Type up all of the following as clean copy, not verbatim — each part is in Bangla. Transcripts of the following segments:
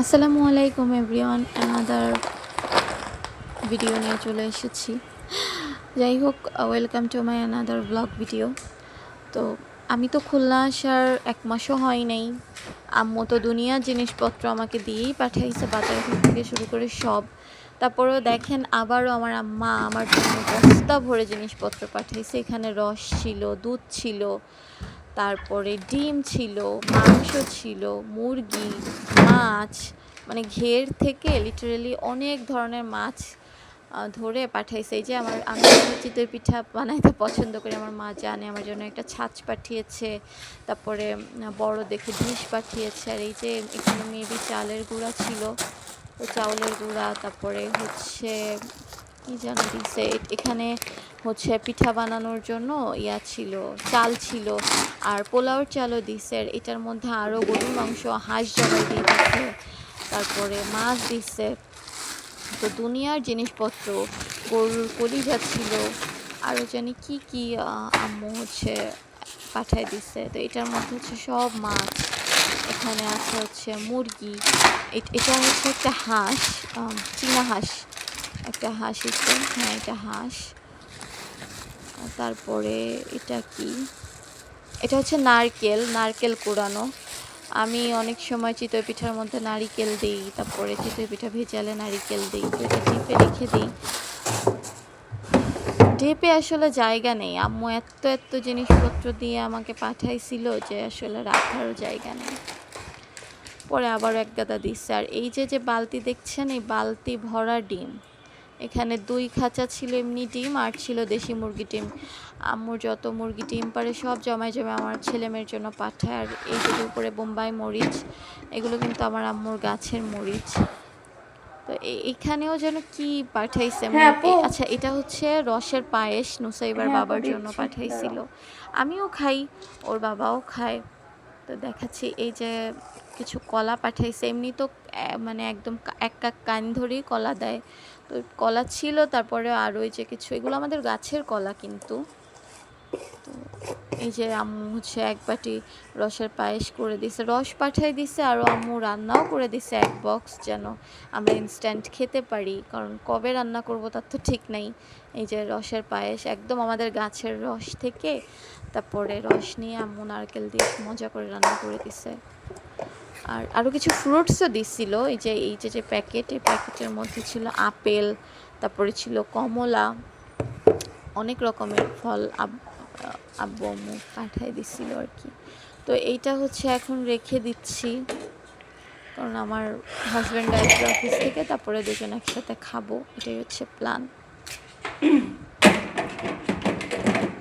আসসালামু আলাইকুম এভরিওয়ান, অ্যানাদার ভিডিও নিয়ে চলে এসেছি। যাই হোক, welcome to my another blog video. তো আমি তো খুলনা আসার 1 মাসও হয় নাই। আম্মু তো দুনিয়ার জিনিসপত্র আমাকে দিয়েই পাঠাইছে, বাজার থেকে শুরু করে সব। তারপরেও দেখেন, আবারও আমার আম্মা আমার জন্য বস্তা ভরে জিনিসপত্র পাঠাইছে। এখানে রস ছিল, দুধ ছিল, তারপরে ডিম ছিল, মাংস ছিল, মুরগি, মাছ, মানে ঘের থেকে লিটারেলি অনেক ধরনের মাছ ধরে পাঠাইছে। এই যে আমি চিতই পিঠা বানাইতে পছন্দ করি, আমার মা জানে, আমার জন্য একটা ছাঁচ পাঠিয়েছে, তারপরে বড় দেখে ডিশ পাঠিয়েছে। আর এই যে এখানে মেবি চালের গুঁড়া ছিল, তো চাউলের গুঁড়া, তারপরে হচ্ছে কি যেন দিছে এখানে, হচ্ছে পিঠা বানানোর জন্য ছিল, চাল ছিল, আর পোলাওর চালও দিছে। এটার মধ্যে আরও গরুর মাংস, হাঁস জবাই দিয়ে দিছে, তারপরে মাছ দিছে। তো দুনিয়ার জিনিসপত্র, গরুর কলিজা ছিল, আরও জানি কি কি আম্মু হচ্ছে পাঠায় দিছে। তো এটার মধ্যে হচ্ছে সব মাছ, এখানে আছে হচ্ছে মুরগি, এটা হচ্ছে একটা হাঁস, চীনা হাঁস, একটা হাঁস এসে, হ্যাঁ এটা হাঁস। তারপরে এটা কি, এটা হচ্ছে নারকেল কোড়ানো। আমি অনেক সময় চিতই পিঠার মধ্যে নারিকেল দিই, তারপরে চিতই পিঠা ভেজালে নারিকেল দিই, তো এটা ডিপে রেখে দিই। ডিপে আসলে জায়গা নেই, আম্মু এত এত জিনিসপত্র দিয়ে আমাকে পাঠাইছিল যে আসলে রাখারও জায়গা নেই। পরে আবারও এক গাদা দিচ্ছে। আর এই যে বালতি দেখছেন, এই বালতি ভরা ডিম। এখানে 2 খাঁচা ছিল এমনি ডিম, আর ছিল দেশি মুরগি ডিম। আম্মুর যত মুরগি ডিম পারে সব জমায় জমায় আমার ছেলেমেয়ের জন্য পাঠায়। আর এই যে উপরে বোম্বাই মরিচ, এগুলো কিন্তু আমার আম্মুর গাছের মরিচ। তো এখানেও যেন কি পাঠাইছে, হ্যাঁ আপু। আচ্ছা এটা হচ্ছে রসের পায়েস, নুসাইবার হ্যাঁ আপু বাবার জন্য দিচ্ছি, পাঠাইছিল। দাঁড়াও। আমিও খাই, ওর বাবাও খায়। তো দেখাচ্ছি, এই যে কিছু কলা পাঠাইছে। এমনি তো মানে একদম এক কাক কান ধরেই কলা দেয়, তো কলা ছিল, তারপরে আর ওই যে কিছু, এগুলো আমাদের গাছের কলা কিন্তু। তো এই যে আম্মু হচ্ছে 1 বাটি রসের পায়েস করে দিছে, রস পাঠাই দিছে, আরও আম্মু রান্নাও করে দিছে 1 বক্স, যেন আমরা ইনস্ট্যান্ট খেতে পারি, কারণ কবে রান্না করব তার তো ঠিক নাই। এই যে রসের পায়েস একদম আমাদের গাছের রস থেকে, তারপরে রস নিয়ে আম্মু নারকেল দিয়ে মজা করে রান্না করে দিছে। আর আরও কিছু ফ্রুটসও দিছিল। এই যে প্যাকেট, এই প্যাকেটের মধ্যে ছিল আপেল, তারপরে ছিল কমলা, অনেক রকমের ফল আব্বু আম্মু পাঠাই দিছিল আর কি। তো এইটা হচ্ছে এখন রেখে দিচ্ছি, কারণ আমার হাজব্যান্ড আসবে অফিস থেকে, তারপরে দুজন একসাথে খাবো, এটাই হচ্ছে প্ল্যান।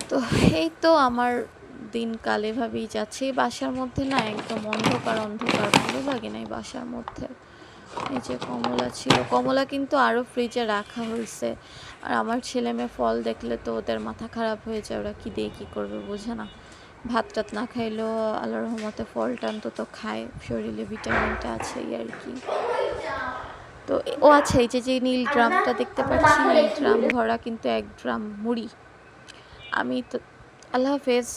তো এই তো আমার দিনকাল এভাবেই যাচ্ছে। বাসার মধ্যে না একদম অন্ধকার অন্ধকার, ভালো লাগে না এই বাসার মধ্যে। এই যে কমলা ছিল, কমলা কিন্তু আরও ফ্রিজে রাখা হয়েছে। আর আমার ছেলে মেয়ে ফল দেখলে তো ওদের মাথা খারাপ হয়ে যায়, ওরা কী দিয়ে কী করবে বোঝে না। ভাত টাত না খাইলেও আল্লাহর রহমতে ফলটা অন্তত খায়, শরীরে ভিটামিনটা আছে এই আর কি। তো ও আচ্ছা, এই যে নীল ড্রামটা দেখতে পাচ্ছেন, এই ড্রাম ভরা কিন্তু 1 ড্রাম মুড়ি। আমি তো, আল্লাহ হাফেজ।